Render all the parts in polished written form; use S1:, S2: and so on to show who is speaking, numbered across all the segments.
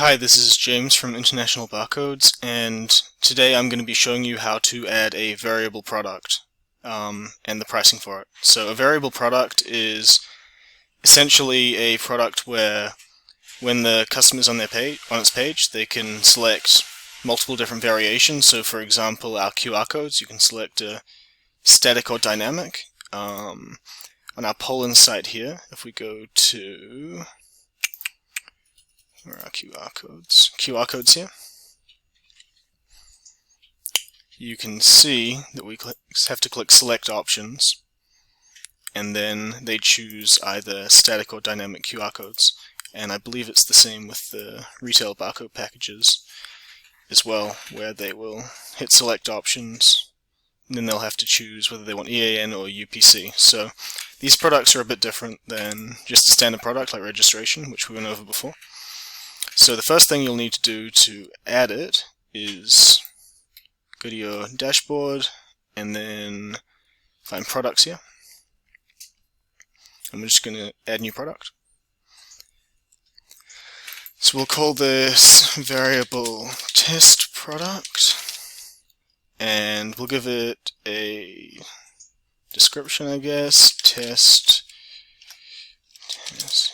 S1: Hi, this is James from International Barcodes, and today I'm going to be showing you how to add a variable product and the pricing for it. So a variable product is essentially a product where when the customer's on its page, they can select multiple different variations. So for example, our QR codes, you can select a static or dynamic. On our Poland site here, if we go to where are our QR codes? QR codes here. You can see that we have to click Select Options, and then they choose either static or dynamic QR codes. And I believe it's the same with the retail barcode packages as well, where they will hit Select Options, and then they'll have to choose whether they want EAN or UPC. So these products are a bit different than just a standard product like registration, which we went over before. So the first thing you'll need to do to add it is go to your dashboard and then find products here. And we're just going to add new product. So we'll call this variable test product, and we'll give it a description, I guess, test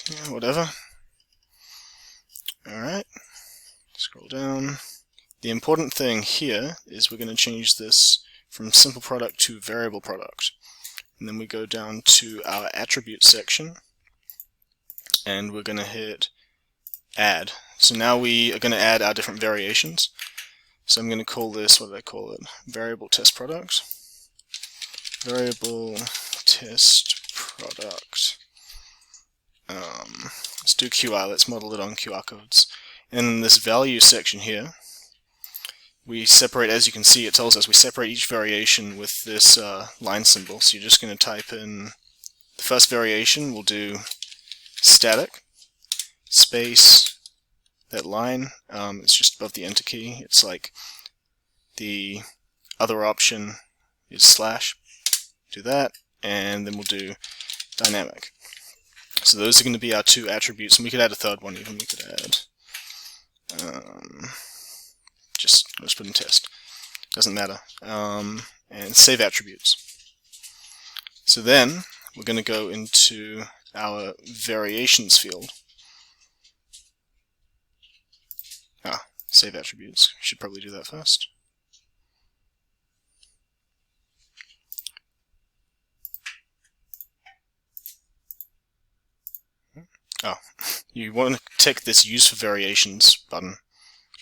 S1: yeah, whatever. Alright, scroll down. The important thing here is we're going to change this from simple product to variable product. And then we go down to our attributes section, and we're going to hit add. So now we are going to add our different variations. So I'm going to call this, what did I call it? Variable test product. Variable test product. Let's do QR, let's model it on QR codes. And in this value section here, we separate, as you can see, it tells us we separate each variation with this line symbol. So you're just going to type in the first variation, we'll do static, space, that line, it's just above the enter key. It's like the other option is slash. Do that, and then we'll do dynamic. So those are going to be our two attributes, and we could add a third one even. We could add let's put in test. Doesn't matter. And save attributes. So then we're going to go into our variations field. Save attributes. Should probably do that first. You want to tick this use for variations button,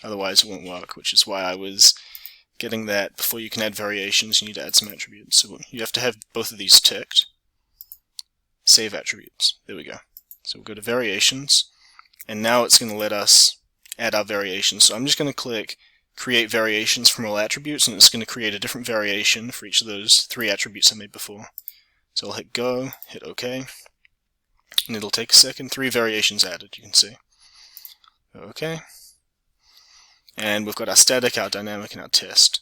S1: otherwise it won't work, which is why I was getting that before you can add variations you need to add some attributes. So you have to have both of these ticked. Save attributes. There we go. So we'll go to variations, and now it's going to let us add our variations. So I'm just going to click create variations from all attributes, and it's going to create a different variation for each of those three attributes I made before. So I'll hit go, hit OK, and it'll take a second. 3 variations added, you can see. OK. And we've got our static, our dynamic, and our test.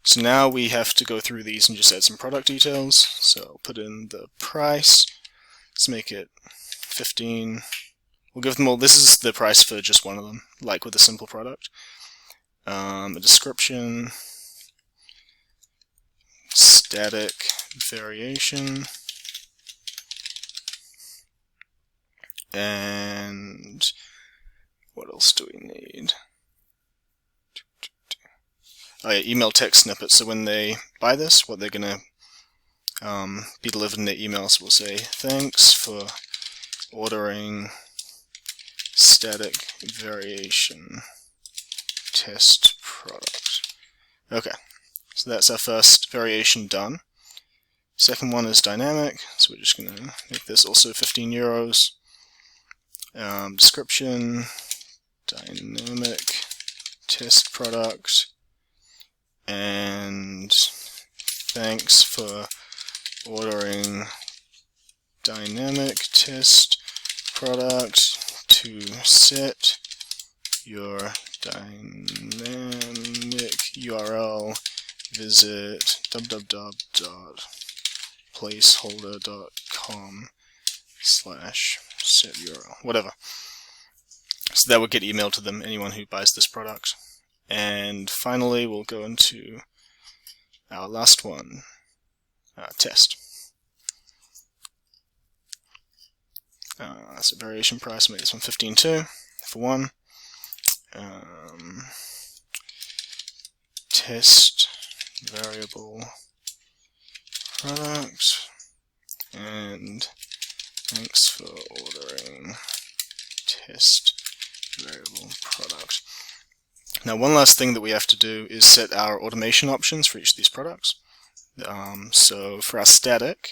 S1: So now we have to go through these and just add some product details. So I'll put in the price. Let's make it 15. We'll give them all, this is the price for just one of them, like with a simple product. A description, static variation, and what else do we need? Oh yeah, email text snippets. So when they buy this, what they're going to be delivered in their emails will say, thanks for ordering static variation test product. Okay, so that's our first variation done. Second one is dynamic, so we're just going to make this also 15 euros. Description, dynamic test product, and thanks for ordering dynamic test product to set your dynamic URL, visit www.placeholder.com/set URL, whatever. So that will get emailed to them, anyone who buys this product. And finally, we'll go into our last one, test. So variation price, make this one 15.2 for 1. Test variable product, and thanks for ordering test variable product. Now, one last thing that we have to do is set our automation options for each of these products. So for our static,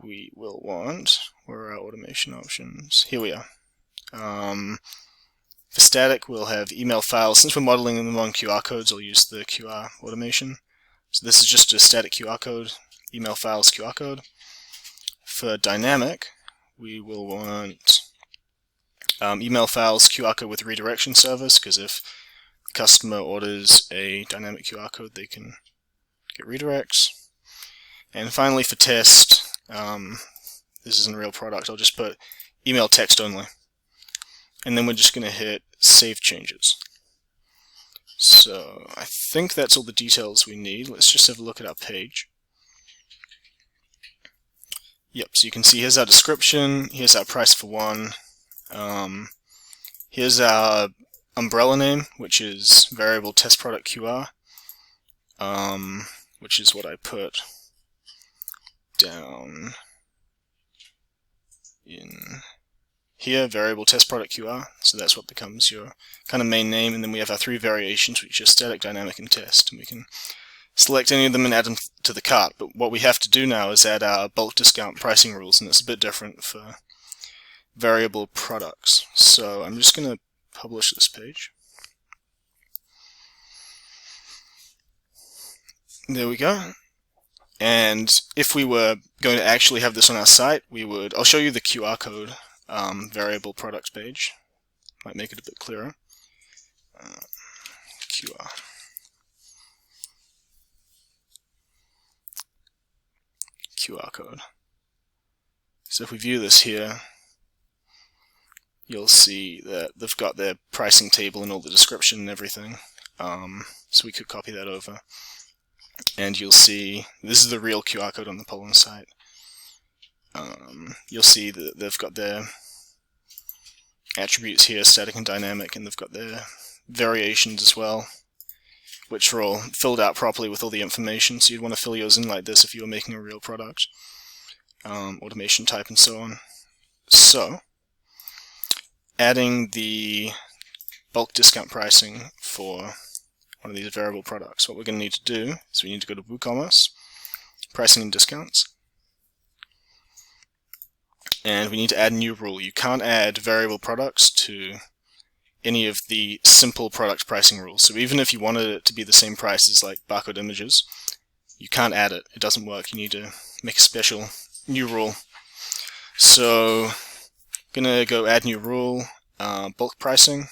S1: we will want, where are our automation options? Here we are. For static, we'll have email files. Since we're modeling them on QR codes, I'll use the QR automation. So this is just a static QR code, email files QR code. For dynamic, we will want email files QR code with redirection service, because if the customer orders a dynamic QR code, they can get redirects. And finally, for test, this isn't a real product, I'll just put email text only. And then we're just going to hit Save Changes. So I think that's all the details we need. Let's just have a look at our page. Yep, so you can see here's our description, here's our price for 1. Here's our umbrella name, which is variable test product QR, which is what I put down in here, variable test product QR. So that's what becomes your kind of main name, and then we have our 3 variations, which are static, dynamic, and test. And we can select any of them and add them to the cart, but what we have to do now is add our bulk discount pricing rules, and it's a bit different for variable products. So I'm just going to publish this page. There we go. And if we were going to actually have this on our site, we would, I'll show you the QR code variable products page. Might make it a bit clearer. QR code. So if we view this here, you'll see that they've got their pricing table and all the description and everything. So we could copy that over. And you'll see, this is the real QR code on the Pollen site. You'll see that they've got their attributes here, static and dynamic, and they've got their variations as well, which are all filled out properly with all the information. So you'd want to fill yours in like this if you were making a real product, automation type and so on. So, adding the bulk discount pricing for one of these variable products, what we're going to need to do is we need to go to WooCommerce, pricing and discounts, and we need to add a new rule. You can't add variable products to any of the simple product pricing rules. So even if you wanted it to be the same price as like barcode images, you can't add it. It doesn't work. You need to make a special new rule. So I'm going to go add new rule, bulk pricing,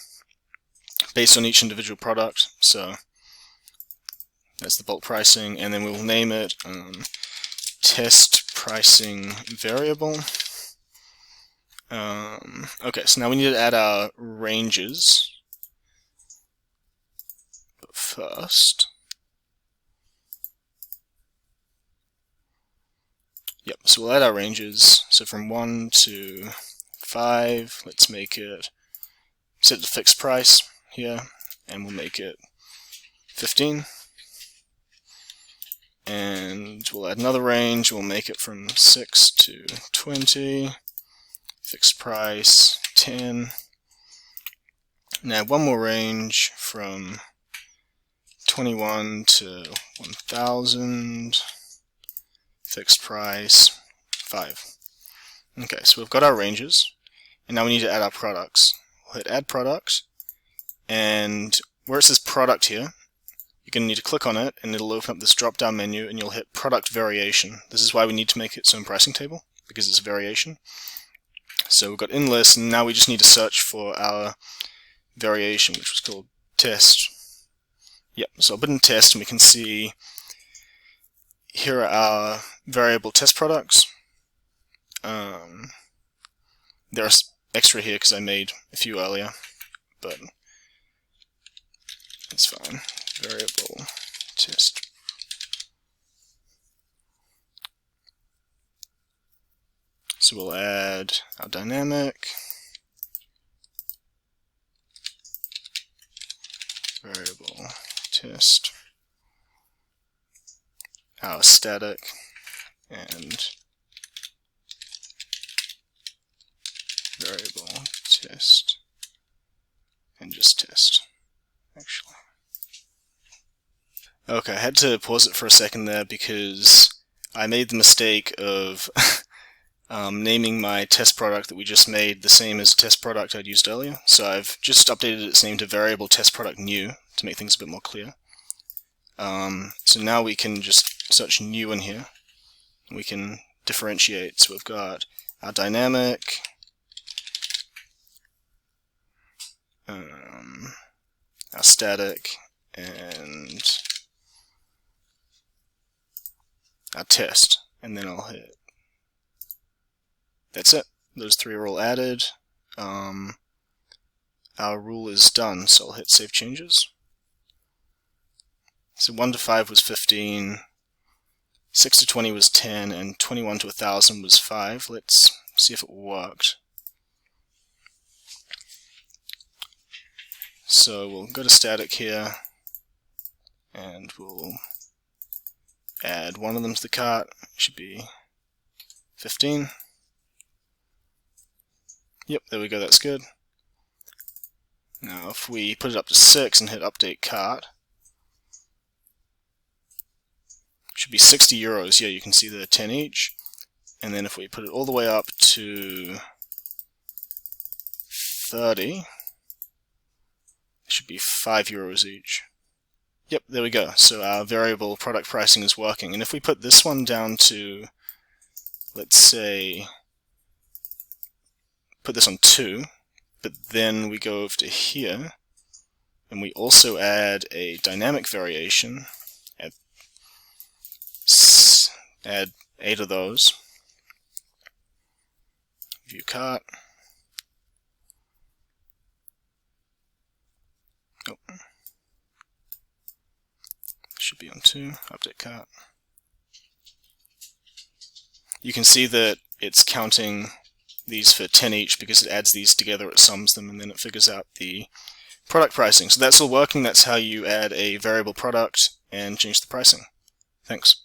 S1: based on each individual product. So that's the bulk pricing, and then we'll name it test pricing variable. Okay, so now we need to add our ranges. But first, yep, so we'll add our ranges. So from 1 to 5, let's make it, set the fixed price here, and we'll make it 15. And we'll add another range, we'll make it from 6 to 20, fixed price 10. Now one more range from 21 to 1000, fixed price 5. Okay, so we've got our ranges, and now we need to add our products. We'll hit add product, and where it says product here, you're going to need to click on it, and it'll open up this drop down menu, and you'll hit product variation. This is why we need to make its own pricing table, because it's a variation. So we've got in list, and now we just need to search for our variation, which was called test. Yep, so I'll put in test, and we can see here are our variable test products. There are extra here because I made a few earlier, but it's fine. Variable test. So we'll add our dynamic, variable test, our static, and variable test, and just test, actually. Okay, I had to pause it for a second there because I made the mistake of naming my test product that we just made the same as the test product I'd used earlier. So I've just updated its name to variable test product new to make things a bit more clear. So now we can just search new in here. We can differentiate. So we've got our dynamic, our static, and our test, and then I'll hit. That's it. Those three are all added. Our rule is done, so I'll hit Save Changes. So 1 to 5 was 15, 6 to 20 was 10, and 21 to 1,000 was 5. Let's see if it worked. So we'll go to static here, and we'll add one of them to the cart. It should be 15. Yep, there we go, that's good. Now if we put it up to 6 and hit update cart, it should be 60 euros. Yeah, you can see the 10 each. And then if we put it all the way up to 30, it should be 5 euros each. Yep, there we go. So our variable product pricing is working. And if we put this one down to, let's say, put this on 2, but then we go over to here, and we also add a dynamic variation, add 8 of those, view cart, oh, should be on 2, update cart. You can see that it's counting these for 10 each because it adds these together, it sums them, and then it figures out the product pricing. So that's all working. That's how you add a variable product and change the pricing. Thanks.